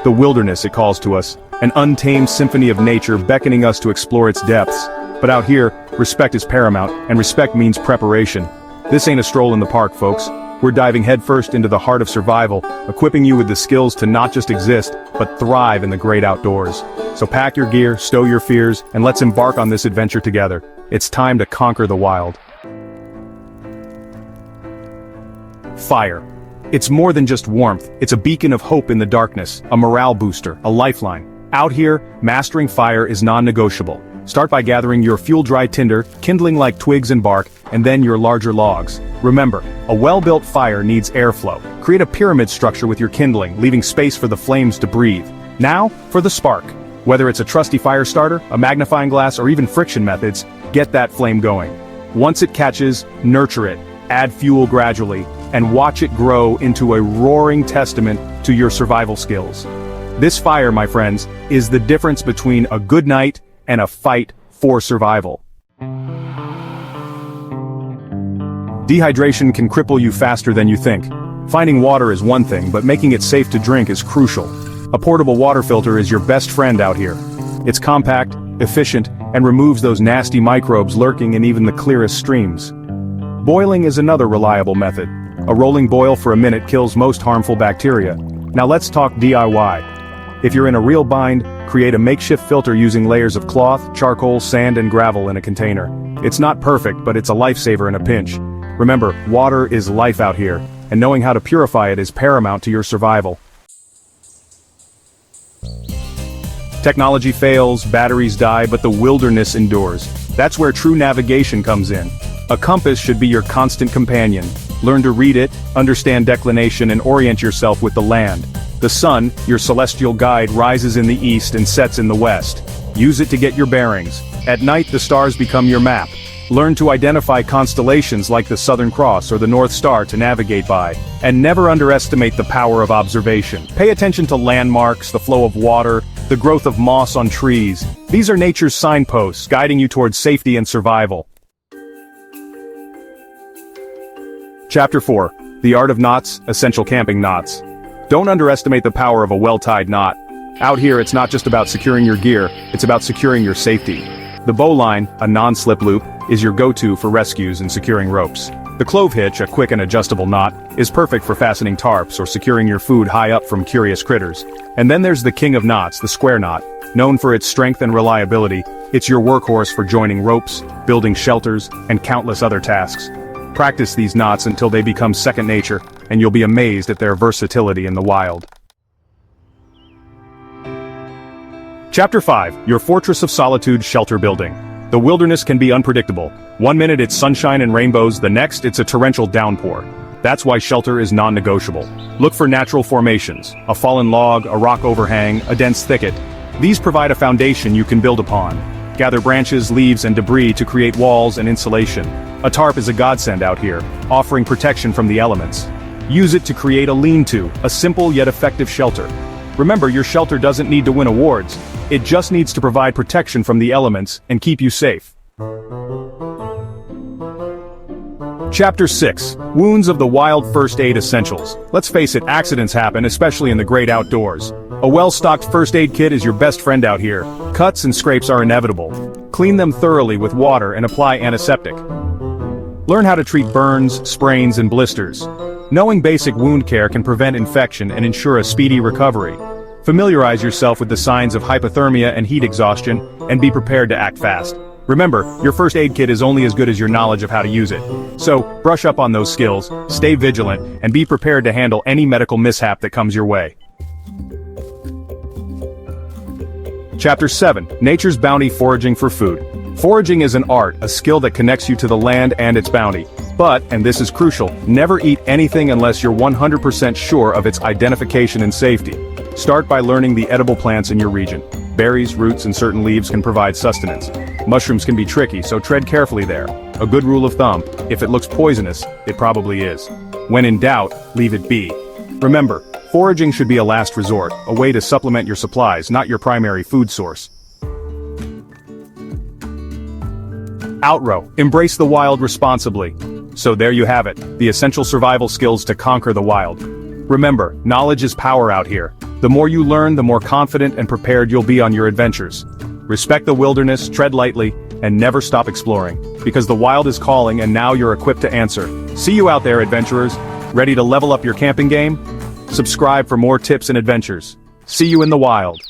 The wilderness, it calls to us, an untamed symphony of nature beckoning us to explore its depths. But out here, respect is paramount, and respect means preparation. This ain't a stroll in the park, folks. We're diving headfirst into the heart of survival, equipping you with the skills to not just exist, but thrive in the great outdoors. So pack your gear, stow your fears, and let's embark on this adventure together. It's time to conquer the wild. Fire. It's more than just warmth, it's a beacon of hope in the darkness, a morale booster, a lifeline. Out here, mastering fire is non-negotiable. Start by gathering your fuel-dry tinder, kindling like twigs and bark, and then your larger logs. Remember, a well-built fire needs airflow. Create a pyramid structure with your kindling, leaving space for the flames to breathe. Now, for the spark. Whether it's a trusty fire starter, a magnifying glass, or even friction methods, get that flame going. Once it catches, nurture it, add fuel gradually, and watch it grow into a roaring testament to your survival skills. This fire, my friends, is the difference between a good night and a fight for survival. Dehydration can cripple you faster than you think. Finding water is one thing, but making it safe to drink is crucial. A portable water filter is your best friend out here. It's compact, efficient, and removes those nasty microbes lurking in even the clearest streams. Boiling is another reliable method. A rolling boil for a minute kills most harmful bacteria. Now let's talk DIY. If you're in a real bind, create a makeshift filter using layers of cloth, charcoal, sand, and gravel in a container. It's not perfect, but it's a lifesaver in a pinch. Remember, water is life out here, and knowing how to purify it is paramount to your survival. Technology fails, batteries die, but the wilderness endures. That's where true navigation comes in. A compass should be your constant companion. Learn to read it, understand declination, and orient yourself with the land. The sun, your celestial guide, rises in the east and sets in the west. Use it to get your bearings. At night, the stars become your map. Learn to identify constellations like the Southern Cross or the North Star to navigate by. And never underestimate the power of observation. Pay attention to landmarks, the flow of water, the growth of moss on trees. These are nature's signposts, guiding you towards safety and survival. Chapter 4. The Art of Knots, Essential Camping Knots. Don't underestimate the power of a well-tied knot. Out here, it's not just about securing your gear, it's about securing your safety. The bowline, a non-slip loop, is your go-to for rescues and securing ropes. The clove hitch, a quick and adjustable knot, is perfect for fastening tarps or securing your food high up from curious critters. And then there's the king of knots, the square knot. Known for its strength and reliability, it's your workhorse for joining ropes, building shelters, and countless other tasks. Practice these knots until they become second nature, and you'll be amazed at their versatility in the wild. Chapter 5. Your Fortress of Solitude Shelter Building. The wilderness can be unpredictable. One minute it's sunshine and rainbows, the next it's a torrential downpour. That's why shelter is non-negotiable. Look for natural formations, a fallen log, a rock overhang, a dense thicket. These provide a foundation you can build upon. Gather branches, leaves, and debris to create walls and insulation. A tarp is a godsend out here, offering protection from the elements. Use it to create a lean-to, a simple yet effective shelter. Remember, your shelter doesn't need to win awards. It just needs to provide protection from the elements and keep you safe. Chapter 6. Wounds of the Wild First Aid Essentials. Let's face it, accidents happen, especially in the great outdoors. A well-stocked first aid kit is your best friend out here. Cuts and scrapes are inevitable. Clean them thoroughly with water and apply antiseptic. Learn how to treat burns, sprains, and blisters. Knowing basic wound care can prevent infection and ensure a speedy recovery. Familiarize yourself with the signs of hypothermia and heat exhaustion, and be prepared to act fast. Remember, your first aid kit is only as good as your knowledge of how to use it. So, brush up on those skills, stay vigilant, and be prepared to handle any medical mishap that comes your way. Chapter 7. Nature's Bounty Foraging for Food. Foraging is an art, a skill that connects you to the land and its bounty. But, and this is crucial, never eat anything unless you're 100% sure of its identification and safety. Start by learning the edible plants in your region. Berries, roots, and certain leaves can provide sustenance. Mushrooms can be tricky, so tread carefully there. A good rule of thumb, if it looks poisonous, it probably is. When in doubt, leave it be. Remember, foraging should be a last resort, a way to supplement your supplies, not your primary food source. Outrow. Embrace the wild responsibly. So there you have it, the essential survival skills to conquer the wild. Remember, knowledge is power out here. The more you learn, the more confident and prepared you'll be on your adventures. Respect the wilderness, tread lightly, and never stop exploring, because the wild is calling and now you're equipped to answer. See you out there, adventurers. Ready to level up your camping game? Subscribe for more tips and adventures. See you in the wild.